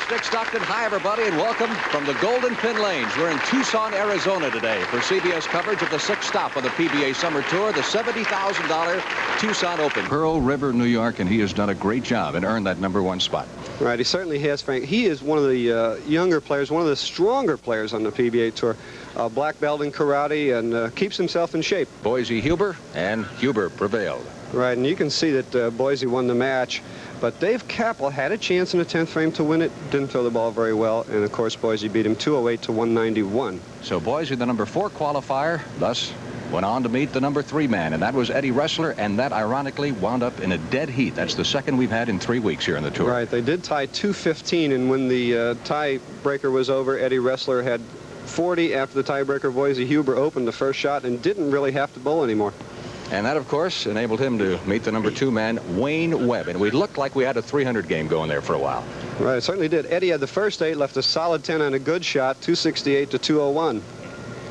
Dick Stockton. Hi, everybody, and welcome from the Golden Pin Lanes. We're in Tucson, Arizona today for CBS coverage of the 6th stop on the PBA Summer Tour, the $70,000 Tucson Open. Pearl River, New York, and he has done a great job and earned that #1 spot. Right, he certainly has, Frank. He is one of the younger players, one of the stronger players on the PBA Tour. Black belt in karate and keeps himself in shape. Boise Huber, and Huber prevailed. Right, and you can see that Boise won the match. But Dave Capel had a chance in the 10th frame to win it. Didn't throw the ball very well. And, of course, Boise beat him 208 to 191. So Boise, the #4 qualifier, thus went on to meet the #3 man. And that was Eddie Ressler. And that, ironically, wound up in a dead heat. That's the second we've had in 3 weeks here in the Tour. Right. They did tie 215. And when the tiebreaker was over, Eddie Ressler had 40 after the tiebreaker. Boise Huber opened the first shot and didn't really have to bowl anymore. And that, of course, enabled him to meet the #2 man, Wayne Webb. And we looked like we had a 300 game going there for a while. Right, it certainly did. Eddie had the first 8, left a solid 10 on a good shot, 268 to 201.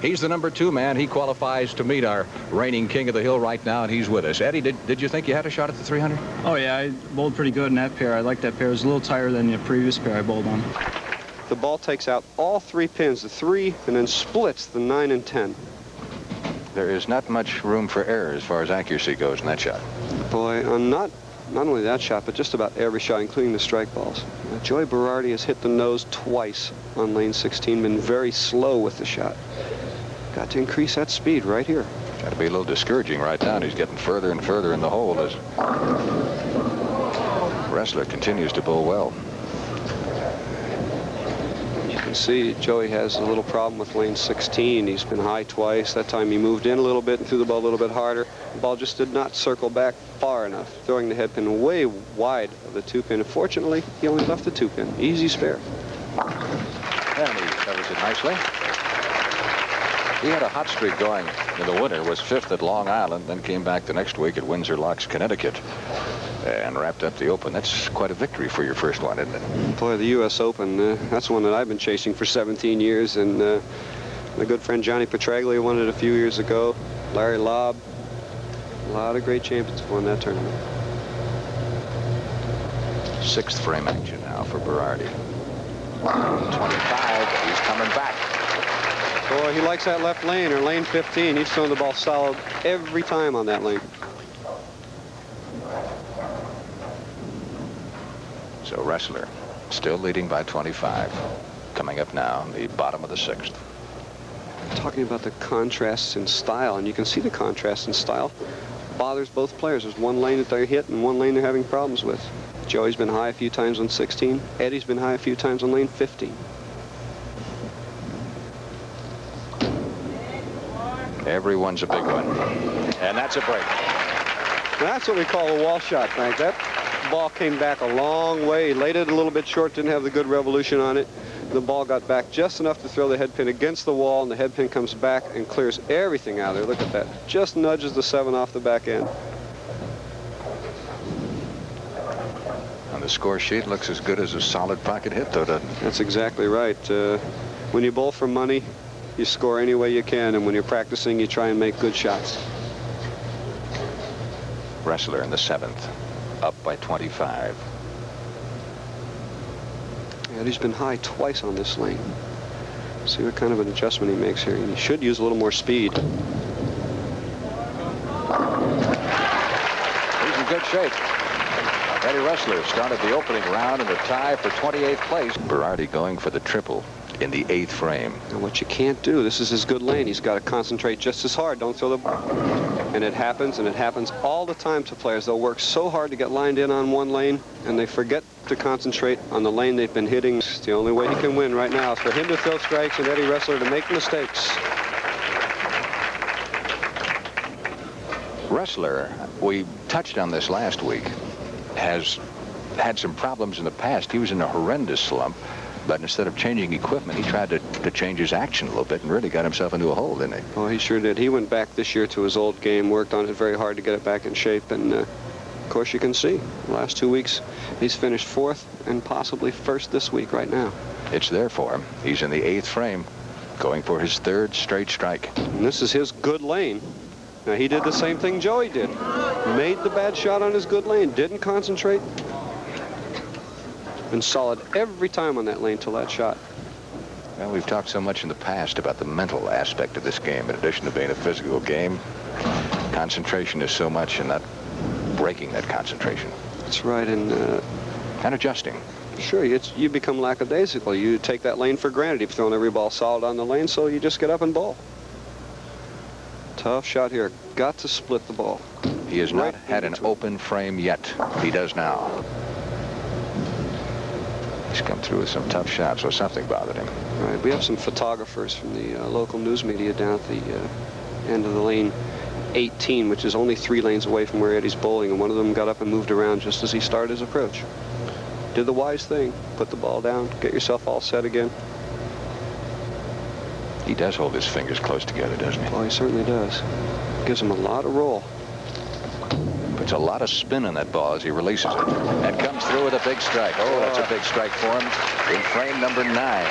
He's the #2 man. He qualifies to meet our reigning king of the hill right now, and he's with us. Eddie, did you think you had a shot at the 300? Oh, yeah, I bowled pretty good in that pair. I like that pair. It was a little tighter than the previous pair I bowled on. The ball takes out all 3 pins, the 3, and then splits the 9 and 10. There is not much room for error as far as accuracy goes in that shot. Boy, on not only that shot, but just about every shot, including the strike balls. Joe Berardi has hit the nose twice on lane 16, been very slow with the shot. Got to increase that speed right here. Got to be a little discouraging right now. He's getting further and further in the hole as Ressler continues to bowl well. See, Joey has a little problem with lane 16. He's been high twice. That time he moved in a little bit and threw the ball a little bit harder. The ball just did not circle back far enough, throwing the head pin way wide of the 2 pin. Fortunately, he only left the 2 pin. Easy spare. And he covers it nicely. He had a hot streak going in the winter, was 5th at Long Island, then came back the next week at Windsor Locks, Connecticut, and wrapped up the Open. That's quite a victory for your first one, isn't it? Boy, the U.S. Open, that's one that I've been chasing for 17 years, and my good friend Johnny Petraglia won it a few years ago. Larry Lobb, a lot of great champions have won that tournament. 6th frame action now for Berardi. 25, he's coming back. Boy, he likes that left lane, or lane 15. He's throwing the ball solid every time on that lane. So Ressler still leading by 25. Coming up now, the bottom of the 6th. Talking about the contrasts in style, and you can see the contrast in style bothers both players. There's one lane that they hit and one lane they're having problems with. Joey's been high a few times on 16. Eddie's been high a few times on lane 15. Everyone's a big one. And that's a break. That's what we call a wall shot, Frank. That ball came back a long way. Laid it a little bit short, didn't have the good revolution on it. The ball got back just enough to throw the head pin against the wall, and the head pin comes back and clears everything out of there. Look at that. Just nudges the 7 off the back end. On the score sheet, looks as good as a solid pocket hit, though, doesn't it? That's exactly right. When you bowl for money, you score any way you can, and when you're practicing, you try and make good shots. Ressler in the 7th, up by 25. Yeah, he's been high twice on this lane. See what kind of an adjustment he makes here. He should use a little more speed. He's in good shape. Eddie Ressler started the opening round in the tie for 28th place. Berardi going for the triple in the 8th frame. And what you can't do, this is his good lane. He's got to concentrate just as hard. Don't throw the ball. And it happens all the time to players. They'll work so hard to get lined in on one lane, and they forget to concentrate on the lane they've been hitting. It's the only way he can win right now is for him to throw strikes and Eddie Ressler to make mistakes. Ressler, we touched on this last week, has had some problems in the past. He was in a horrendous slump. But instead of changing equipment, he tried to change his action a little bit and really got himself into a hole, didn't he? Oh, he sure did. He went back this year to his old game, worked on it very hard to get it back in shape. And, of course, you can see the last 2 weeks, he's finished 4th and possibly 1st this week right now. It's there for him. He's in the 8th frame, going for his 3rd straight strike. And this is his good lane. Now, he did the same thing Joey did. Made the bad shot on his good lane, didn't concentrate. been solid every time on that lane till that shot. Well, we've talked so much in the past about the mental aspect of this game. In addition to being a physical game, concentration is so much in not breaking that concentration. That's right, and adjusting. Sure, you become lackadaisical. You take that lane for granted. You've thrown every ball solid on the lane, so you just get up and bowl. Tough shot here. Got to split the ball. He has not had an open frame yet. He does now. He's come through with some tough shots, so something bothered him. All right, we have some photographers from the local news media down at the end of the lane 18, which is only 3 lanes away from where Eddie's bowling, and one of them got up and moved around just as he started his approach. Did the wise thing. Put the ball down. Get yourself all set again. He does hold his fingers close together, doesn't he? Well, he certainly does. Gives him a lot of roll. Puts a lot of spin on that ball as he releases it. And comes through with a big strike. Oh, that's a big strike for him in frame number 9.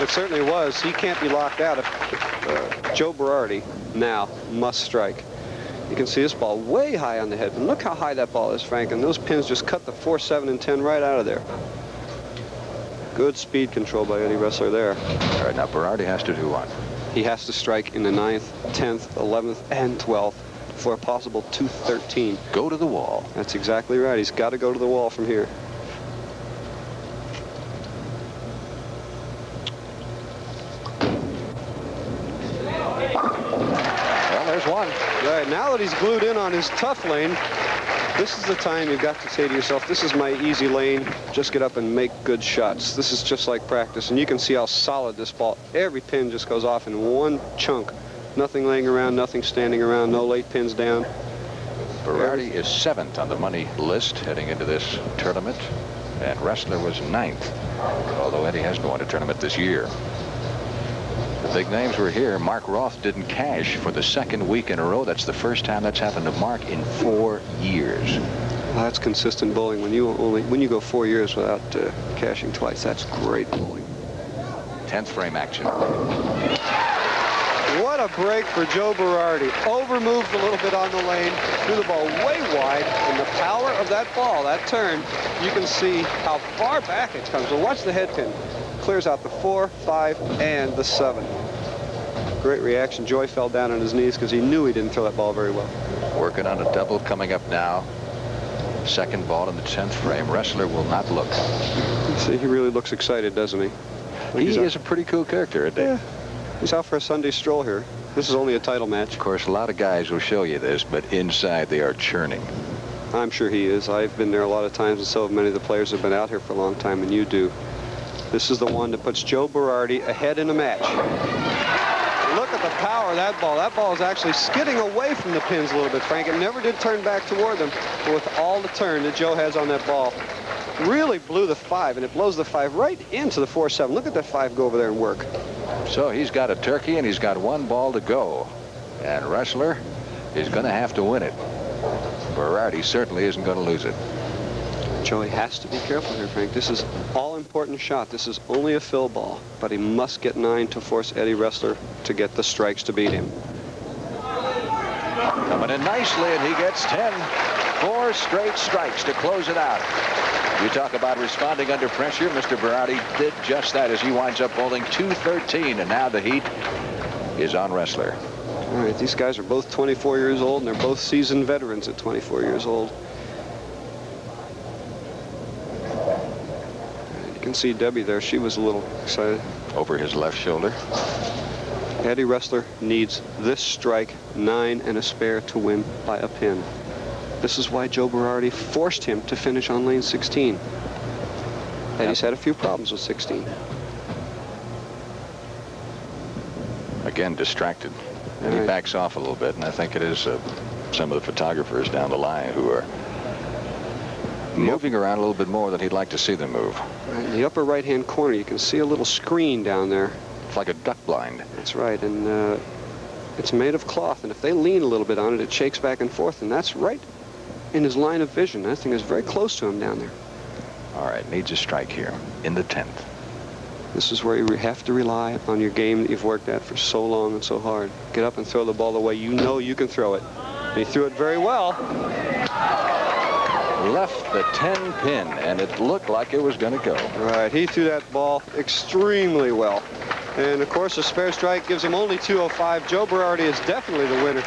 It certainly was. He can't be locked out. If Joe Berardi now must strike. You can see this ball way high on the head. And look how high that ball is, Frank. And those pins just cut the 4, 7, and 10 right out of there. Good speed control by Eddie Ressler there. All right, now Berardi has to do what? He has to strike in the 9th, 10th, 11th, and 12th for a possible 213. Go to the wall. That's exactly right. He's got to go to the wall from here. Well, there's one. All right, now that he's glued in on his tough lane, this is the time you've got to say to yourself, this is my easy lane. Just get up and make good shots. This is just like practice. And you can see how solid this ball, every pin just goes off in one chunk. Nothing laying around, nothing standing around, no late pins down. Berardi is 7th on the money list heading into this tournament. And Ressler was 9th, although Eddie hasn't won a tournament this year. The big names were here. Mark Roth didn't cash for the 2nd week in a row. That's the first time that's happened to Mark in 4 years. Well, that's consistent bowling. When you go 4 years without cashing twice, that's great bowling. 10th frame action. What a break for Joe Berardi. Overmoved a little bit on the lane, threw the ball way wide, and the power of that ball, that turn, you can see how far back it comes. So watch the head pin. Clears out the 4, 5, and the 7. Great reaction. Joy fell down on his knees because he knew he didn't throw that ball very well. Working on a double coming up now. 2nd ball in the 10th frame. Ressler will not look. See, he really looks excited, doesn't he? He is a pretty cool character, isn't he? Yeah. He's out for a Sunday stroll here. This is only a title match. Of course, a lot of guys will show you this, but inside they are churning. I'm sure he is. I've been there a lot of times, and so have many of the players who have been out here for a long time, and you do. This is the one that puts Joe Berardi ahead in a match. Look at the power of that ball. That ball is actually skidding away from the pins a little bit, Frank. It never did turn back toward them, but with all the turn that Joe has on that ball, really blew the 5, and it blows the 5 right into the 4, 7. Look at that 5 go over there and work. So he's got a turkey, and he's got 1 ball to go. And Ressler is going to have to win it. Berardi certainly isn't going to lose it. Joey has to be careful here, Frank. This is an all-important shot. This is only a fill ball, but he must get 9 to force Eddie Ressler to get the strikes to beat him. Coming in nicely, and he gets 10. 4 straight strikes to close it out. You talk about responding under pressure. Mr. Berardi did just that as he winds up bowling 213, and now the heat is on Ressler. All right, these guys are both 24 years old, and they're both seasoned veterans at 24 years old. You can see Debbie there. She was a little excited. Over his left shoulder. Eddie Ressler needs this strike, 9 and a spare, to win by a pin. This is why Joe Berardi forced him to finish on lane 16. Eddie's had a few problems with 16. Again, distracted. And he backs off a little bit, and I think it is some of the photographers down the line who are moving around a little bit more than he'd like to see them move. Right, in the upper right-hand corner, you can see a little screen down there. It's like a duck blind. That's right, and it's made of cloth, and if they lean a little bit on it, it shakes back and forth, and that's right in his line of vision. That thing is very close to him down there. All right, needs a strike here in the 10th. This is where you have to rely on your game that you've worked at for so long and so hard. Get up and throw the ball the way you know you can throw it. And he threw it very well. left the 10 pin, and it looked like it was going to go. Right, he threw that ball extremely well. And of course, a spare strike gives him only 205. Joe Berardi is definitely the winner.